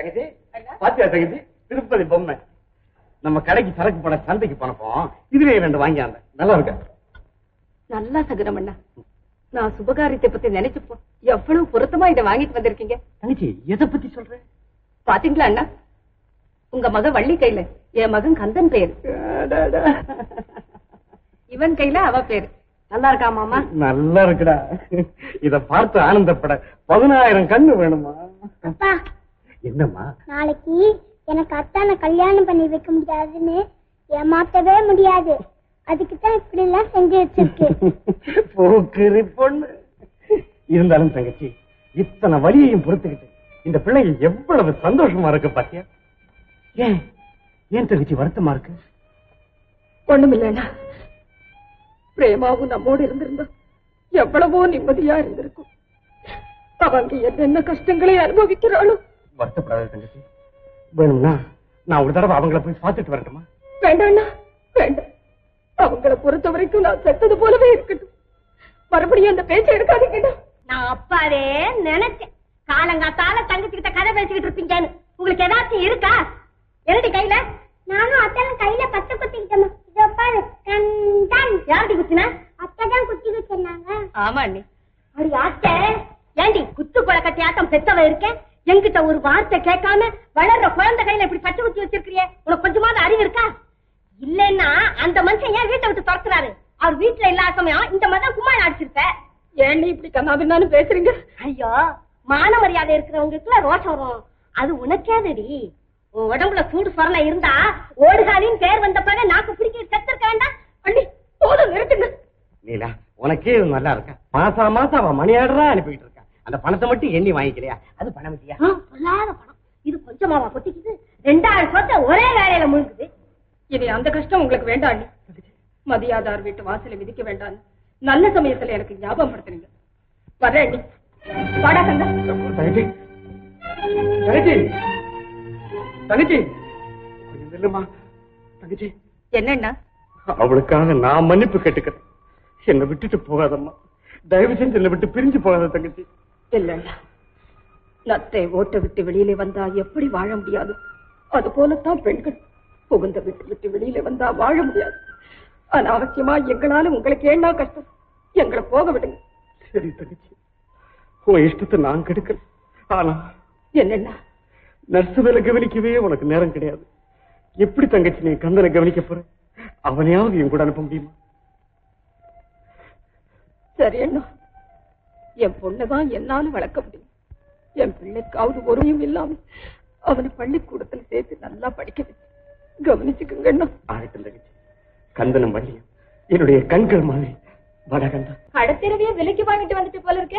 தங்கச்சி பாத்தியா தங்கச்சி, திருப்பதி பொம்மை. நம்ம கடைக்கு சரக்கு போன சந்தைக்கு போனப்போ இதுல 2 வாங்கியாங்க. நல்லா இருக்க? நல்லா சகுனம் அண்ணா. நான் சுபகாரியத்தை பத்தி நினைச்சப்போ எவ்வளவு பொருத்தமா இதை வாங்கிட்டு வந்திருக்கீங்க. தங்கச்சி எதை பத்தி சொல்ற? பாத்தீங்களா அண்ணா, உங்க மகன் வள்ளி கையில என் மகன் கந்தன் பேரு, இவன் கையில அவ பேரு. நல்லா இருக்கா மாமா? நல்லா இருக்குடா. இத பார்த்து ஆனந்தப்பட 10000 கண்ணு வேணுமா? அப்பா என்னம்மா? நாளைக்கு எனக்கு அத்தான கல்யாணம் பண்ணி வைக்க முடியாதுன்னு ஏமாத்தவே முடியாது. அதுக்குதான் இப்படி எல்லாம் செஞ்சு வச்சிருக்கு. போக்குரி பொண்ணு. இருந்தாலும் தங்கச்சி, இத்தனை வலியையும் பொறுத்துக்கிட்டு இந்த பிள்ளைங்க எவ்வளவு சந்தோஷமா இருக்கு பாத்தியா? ஏன் தங்கச்சி வருத்தமா இருக்கு? ஒண்ணும் இல்லைன்னா பிரேமாவும் நம்மோடு இருந்திருந்தா எவ்வளவோ நிம்மதியா இருந்திருக்கும். அவங்க என்னென்ன கஷ்டங்களை அனுபவிக்கிறாளும். வருத்தப்படாத தங்கச்சி. வேணும்னா நான் ஒரு தடவை அவங்கள போய் பார்த்துட்டு வரட்டுமா? வேண்டாண்ணா, வேண்டாம். அவங்கள பொறுத்த வரைக்கும் நான் செத்தது போலவே இருக்கட்டும். மறுபடியும் அந்த பேச்சை எடுக்காதீங்க. நான் அப்பாவே நினைச்சேன், காலங்காத்தால தங்கச்சிக்கிட்ட கதை பேசிக்கிட்டு இருப்பீங்கன்னு. உங்களுக்கு ஏதாச்சும் இருக்கா? என்னடி கையில? நானும் அத்தாலும் கையில பச்சை குத்திக்கிட்டோம். இதோ பாரு, யாருடி குத்தினா? அத்தான் குத்தி வச்சிருந்தாங்க. ஆமா அண்ணி. அப்படி அத்தை ஏண்டி குத்து கொலை கட்டி ஆட்டம் பெத்தவ இருக்கேன், என்கிட்ட ஒரு வார்த்தை கேட்காம வளர்ற குழந்தை கையில இப்படி பச்சை குத்தி வச்சிருக்கிறியே, உனக்கு கொஞ்சமாவது அறிவு இருக்கா? இல்லன்னா அந்த மனுஷன் ஏன் வீட்டை விட்டு துரத்துறாரு? அவர் வீட்டுல இல்லாத சமயம் இந்த மாதிரி கும்மாள் அடிச்சிருப்ப. ஏன் இப்படி கண்ணாபின்னான்னு பேசுறீங்க? ஐயோ, மான மரியாதை இருக்கிறவங்களுக்கு ரோஷம் வரும். அது உனக்கேதடி. உன் உடம்புல சூடு சொரணை இருந்தா ஓடுகாலின்னு பேர் வந்த பிறகு நாக்கு பிடிக்க செத்துருக்க வேண்டாம். அண்ணி போதும், நிறுத்துங்க. நீலா, உனக்கே நல்லா இருக்கா? மாசம் அவன் மணியாடுறா அனுப்பிட்டு இருக்கா. அந்த பணத்தை மட்டும் எண்ணி வாங்கிக்கிறியா? அது பணம் இல்லையா? பொல்லாத பணம். இது கொஞ்சமாவா கொட்டிக்குது? 2000 சொத்தை ஒரே வேலையில முழுங்குது. இனி அந்த கஷ்டம் உங்களுக்கு வேண்டாம் அண்ணி. மதியாதார் வீட்டு வாசலை மிதிக்க வேண்டாம். நல்ல சமயத்துல எனக்கு ஞாபகம் படுத்துறீங்க. வரேன் அண்ணி. வாடா கந்தா. தங்கச்சி தங்கச்சி தங்கச்சி கொஞ்சம் நில்லுமா. தங்கச்சி என்னன்னா? அவளுக்காக நான் மன்னிப்பு கேட்டுக்கிறேன். என்னை விட்டுட்டு போகாதம்மா. தயவு செஞ்சு என்னை விட்டு பிரிஞ்சு போகாத தங்கச்சி. இல்லண்ணா, நத்தை ஓட்ட விட்டு வெளியில வந்தா எப்படி வாழ முடியாது, அது போலத்தான் பெண்கள் புகுந்த விட்டு வெளியில வந்தா வாழ முடியாது. அனாவசியமா எங்களால உங்களுக்கு என்ன கஷ்டம்? எங்களை போக விடுங்க. சரி தங்கச்சி, உன் இஷ்டத்தை நான் கெடுக்கிறேன். ஆனா என்னன்னா, நர்ஸ் வேலை கவனிக்கவே உனக்கு நேரம் கிடையாது. எப்படி தங்கச்சி நீ கந்தனை கவனிக்க போற? அவனையாவது என் கூட அனுப்ப முடியுமா? சரி அண்ணா, என் பொண்ணதான் என்னாலும் வளர்க்க முடியும். என் பிள்ளைக்காவது ஒருமையும் இல்லாம அவனை பள்ளிக்கூடத்தில் சேர்த்து நல்லா படிக்க வச்சு கவனிச்சுக்குங்க அண்ணா. ஆகட்டும் தங்கச்சி. கந்தனம் வள்ளியும் என்னுடைய கண்கள் மாதிரி. வட கந்தா, கடத்திரவையும் விலைக்கு வாங்கிட்டு வந்துட்டு போல இருக்க.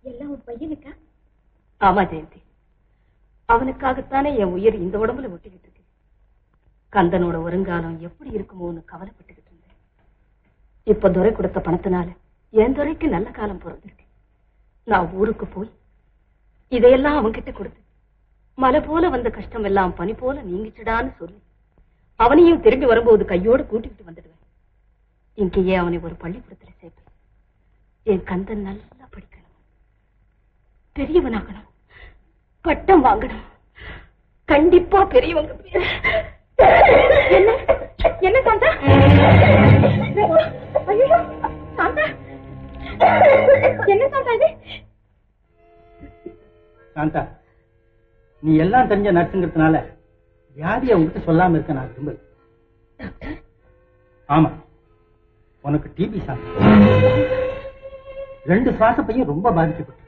எல்லாம் உன் பையனுக்கா? ஆமா ஜெயந்தி, அவனுக்காகத்தானே என் உயிர் இந்த உடம்புல ஒட்டிக்கிட்டு இருக்கு. கந்தனோட வருங்காலம் எப்படி இருக்குமோன்னு கவலைப்பட்டுக்கிட்டு இருந்தேன். இப்ப துரை கொடுத்த பணத்தினால என் துரைக்கு நல்ல காலம் பிறந்திருக்கு. நான் ஊருக்கு போய் இதையெல்லாம் அவன்கிட்ட கொடுத்து மலை போல வந்த கஷ்டம் எல்லாம் பனி போல நீங்கிச்சுடான்னு சொல்லி அவனையும் திரும்பி வரும்போது கையோடு கூட்டிக்கிட்டு வந்துடுவேன். இங்கேயே அவனை ஒரு பள்ளிக்கூடத்துல சேர்ப்பேன். என் கந்தன் நல்லா படிக்கணும், பெரியவனாகணும், பட்டம் வாங்கணும். கண்டிப்பா பெரியவங்க. என்ன என்ன சாந்தா? ஐயோ சாந்தா, என்ன சாந்தா இது? சாந்தா, நீ எல்லாம் தெரிஞ்ச நர்ஸுங்கிறதுனால வியாதியை உங்ககிட்ட சொல்லாம இருக்க நான் விரும்பல. ஆமா, உனக்கு டிபி சாந்தா. 2 சுவாச பையன் ரொம்ப பாதிக்கப்பட்டு.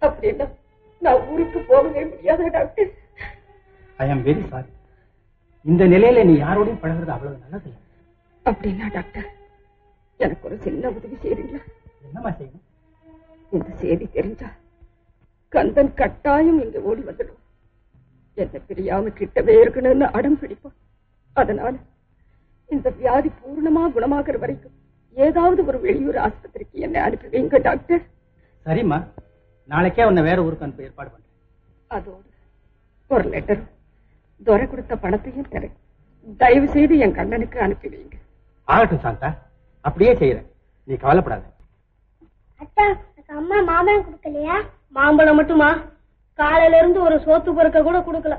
அப்படின்னா நான் ஊருக்கு போகவே முடியாத doctor. I am very sorry. இந்த நிலையில நீ யாரோடையும் பழகுறது அவ்வளவு நல்லது. அப்படின்னா டாக்டர், எனக்கு ஒரு சின்ன உதவி செய்றீங்களா? என்னமா செய்யணும்? இந்த செய்தி தெரிஞ்சா கந்தன் கட்டாயம் இங்க ஓடி வந்துடும். என்ன பிரியாம கிட்டவே இருக்கணும்னு அடம் பிடிப்பான். அதனால இந்த வியாதி பூர்ணமா குணமாகிற வரைக்கும் ஏதாவது ஒரு வெளியூர் ஆஸ்பத்திரிக்கு என்ன அனுப்பி வைங்க டாக்டர். சரிம்மா, நாளைக்கே உன்னை வேற ஊருக்கு அனுப்ப ஏற்பாடு பண்றேன். அதோடு ஒரு லெட்டர் துரை கொடுத்த பணத்தையும் தரேன். தயவு செய்து என் கண்ணனுக்கு அனுப்பி வைங்க. ஆகட்டும் சாந்தா, அப்படியே செய்யறேன், நீ கவலைப்படாத. அத்தா, அம்மா மாம்பழம் கொடுக்கலையா? மாம்பழம் மட்டுமா? காலையில இருந்து ஒரு சோத்து பொறுக்க கூட கொடுக்கல.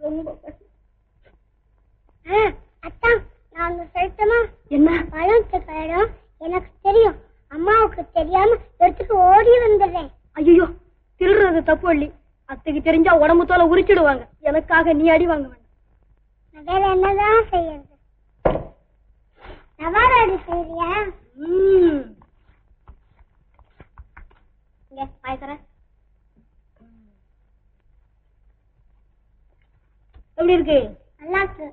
ரொம்ப அத்தா நான் சொல்லிட்டேமா? என்ன பழம் பழம் எனக்கு தெரியும், அம்மாவுக்கு தெரியாம எடுத்துட்டு ஓடி வந்துடுறேன். ஐயோ, திருடுறது தப்பு இல்லி, அத்தைக்கு தெரிஞ்சா உடம்பு தோலை உரிச்சிடுவாங்க. எனக்காக நீ அடி வாங்க வேண்டாம். வேற என்னதான் செய்யறது? நவாராடி செய்யறியா? எப்படி இருக்கு? நல்லா இருக்கு.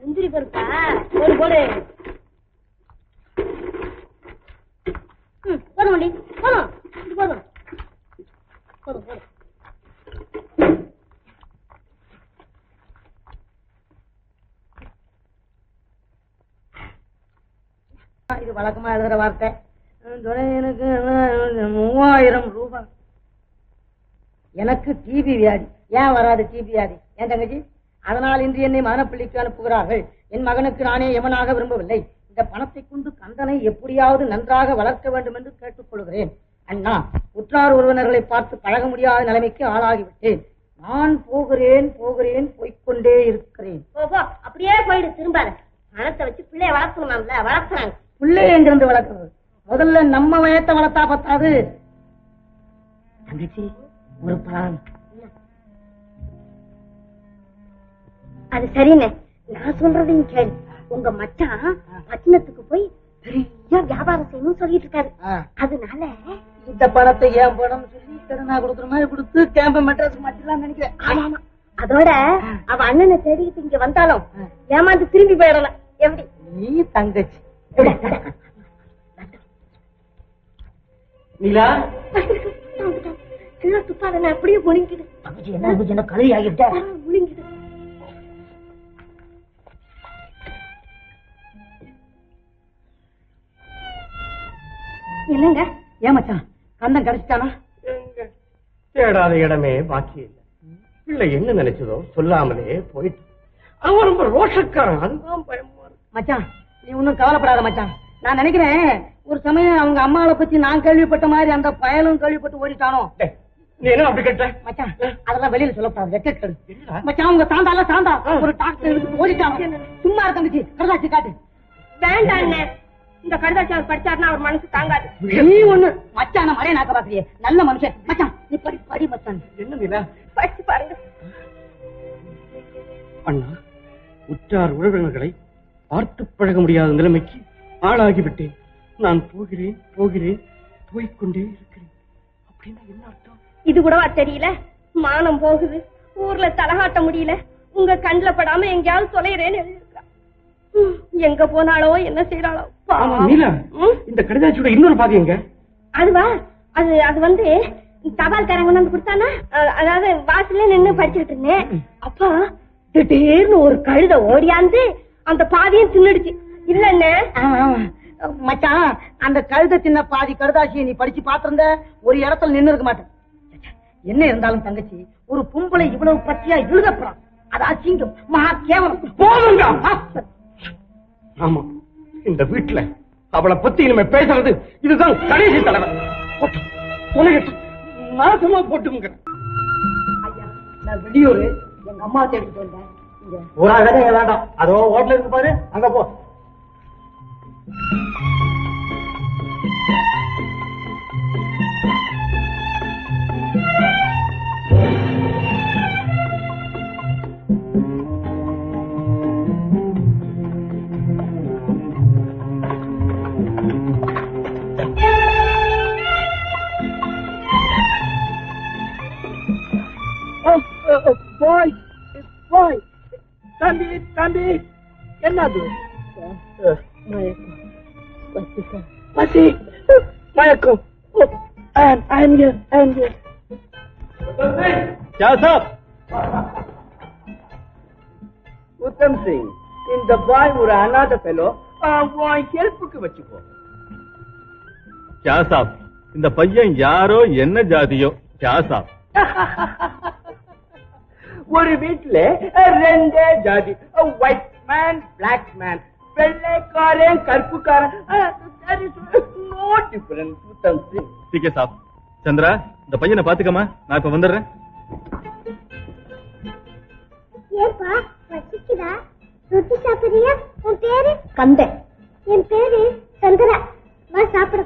முந்திரி பருப்பா? போடு போடு. போதும் வண்டி, போதும் போதும் போதும் போதும். இது வழக்கமா எழுதுற வார்த்தை. எனக்கு 3000 ரூபாய். எனக்கு டிபி வியாதி. ஏன் வராது டிபி வியாதி? ஏன் தங்கச்சி? அதனால் இன்று என்னை மகனப்பள்ளிக்கு அனுப்புகிறார்கள். என் மகனுக்கு நானே எவனாக விரும்பவில்லை. இந்த பணத்தை கொண்டு கந்தனை எப்படியாவது நன்றாக வளர்க்க வேண்டும் என்று கேட்டுக் கொள்கிறேன். அண்ணா, உற்றார் உறவினர்களை பார்த்து பழக முடியாத நிலைமைக்கு ஆளாகிவிட்டேன். நான் போகிறேன் போகிறேன் போய்கொண்டே இருக்கிறேன். அப்படியே போயிடு, திரும்பாத. பணத்தை வச்சு பிள்ளைய வளர்க்கணுமாம்ல, வளர்க்குறாங்க. பிள்ளைய எங்கிருந்து வளர்க்கிறது? முதல்ல நம்ம வயத்தை வளர்த்தா பத்தாது. தங்கச்சி, ஒரு பிளான். அது சரிண்ணே, நான் சொல்றதையும் கேளு. உங்க மச்சான் பட்டணத்துக்கு போய் பெரிய வியாபாரம் செய்யணும்னு சொல்லிட்டு இருக்காரு. அதனால இந்த பணத்தை ஏன் பணம் சொல்லி கடனா கொடுக்குற மாதிரி கொடுத்து கேம்ப மெட்ராஸ் மாத்திரலாம் நினைக்கிறேன். ஆமா, அதோட அவ அண்ணனை தேடிக்கிட்டு இங்க வந்தாலும் ஏமாந்து திரும்பி போயிடலாம். எப்படி நீ தங்கச்சி? நீலா கீழே துப்பாத, அப்படியே முழுங்கிடு. என்ன கழுவி ஆகிட்ட? முழுங்கிடு. என்னங்க? ஏமாச்சான், கந்தன் கிடைச்சிட்டானா? தேடாத இடமே பாக்கி இல்லை. பிள்ளை என்ன நினைச்சதோ சொல்லாமலே போயிட்டு. அவன் ரொம்ப ரோஷக்காரன், அதுதான் பயமா இருக்கு. மச்சான், நீ ஒன்னும் கவலைப்படாத மச்சான். நான் நினைக்கிறேன் ஒரு சமயம் அவங்க அம்மாவை பத்தி நான் கேள்விப்பட்ட மாதிரி அந்த பயலும் கேள்விப்பட்டு ஓடிட்டானோ. நீ என்ன அப்படி கேட்ட? மச்சான், அதெல்லாம் வெளியில சொல்லப்படாது. வெக்கெட்டு மச்சான், உங்க தாண்டால தாண்டா ஒரு டாக்டர் எடுத்து ஓடிட்டான். சும்மா இருந்துச்சு. கடலாச்சி காட்டு. வேண்டாம், இந்த கடுதாச்சி அவர் படிச்சாருன்னா அவர் மனசு தாங்காது. நீ ஒண்ணு மச்சான மறைய நாக்க பாக்குறியே, நல்ல மனுஷன். மச்சான், நீ படி படி மச்சான். என்ன நீலா? படிச்சு பாருங்க. அண்ணா, உற்றார் உறவினர்களை பார்த்து பழக முடியாத நிலைமைக்கு ஆளாகிவிட்டேன். நான் போகிறேன் போகிறேன் போய்கொண்டே இருக்கிறேன். அப்படின்னா என்ன அர்த்தம்? இது கூடவா தெரியல? மானம் போகுது, ஊர்ல தலகாட்ட முடியல, உங்க கண்ணுல படாம எங்கேயாவது தொலைறேன்னு எழுதிருக்கா. எங்க போனாலோ என்ன செய்யறாளோ. இந்த கடிதாச்சியோட இன்னொரு பாதி எங்க? அதுவா, அது வந்து தபால்காரங்க கொண்டு வந்து கொடுத்தானா, அதாவது வாசல்ல நின்னு படிச்சுட்டு இருந்தேன். அப்பா திடீர்னு ஒரு கழுத ஓடியாந்து அந்த பாதியும் தின்னுடுச்சு. இல்லன்னு மச்சான், அந்த கழுத சின்ன பாதி கடுதாசியை நீ படிச்சு பாத்திருந்த ஒரு இடத்துல நின்னு இருக்க மாட்டேன். என்ன இருந்தாலும் தங்கச்சி, ஒரு பொம்பளை இவ்வளவு பச்சையா எழுதப்படாது. அது அசிங்கம், மகா கேவலம். போதுங்க. ஆமா, இந்த வீட்டுல அவளை பத்தி நம்ம பேசுறது இதுதான் கடைசி தடவை. நாசமா போட்டுங்க. ஐயா, நான் வெளியூரு எங்க அம்மா தேடிட்டு வந்தேன். ஒரு ஆகவே வேண்டாம், அதோ ஹோட்டல் இருக்கு பாரு, அங்க போ. போய் போய் தம்பி தம்பி, என்னது? பசி மயக்கம். உத்தம் சிங், இந்த பாய் ஒரு அநாத ஃபெலோ, ஹெல்ப்புக்கு வச்சுக்கோ. क्या साहब, இந்த பையன் யாரோ என்ன ஜாதியோ? क्या साहब, ஒரு வீட்டுல ரெண்டே ஜாதி, ஒயிட் மேன் பிளாக் மேன், வெள்ளைக்காரன் கருப்புக்காரன். There is no difference with them. ठीक है साहब. சந்திரா, இந்த பையனை பாத்துக்கமா, நான் இப்ப வந்துடுறேன். ஏப்பா வச்சிக்குதா? ரொட்டி சாப்பிடுறியா? உன் பேரு கந்தன். என் பேரு சந்திரா. வா சாப்பிட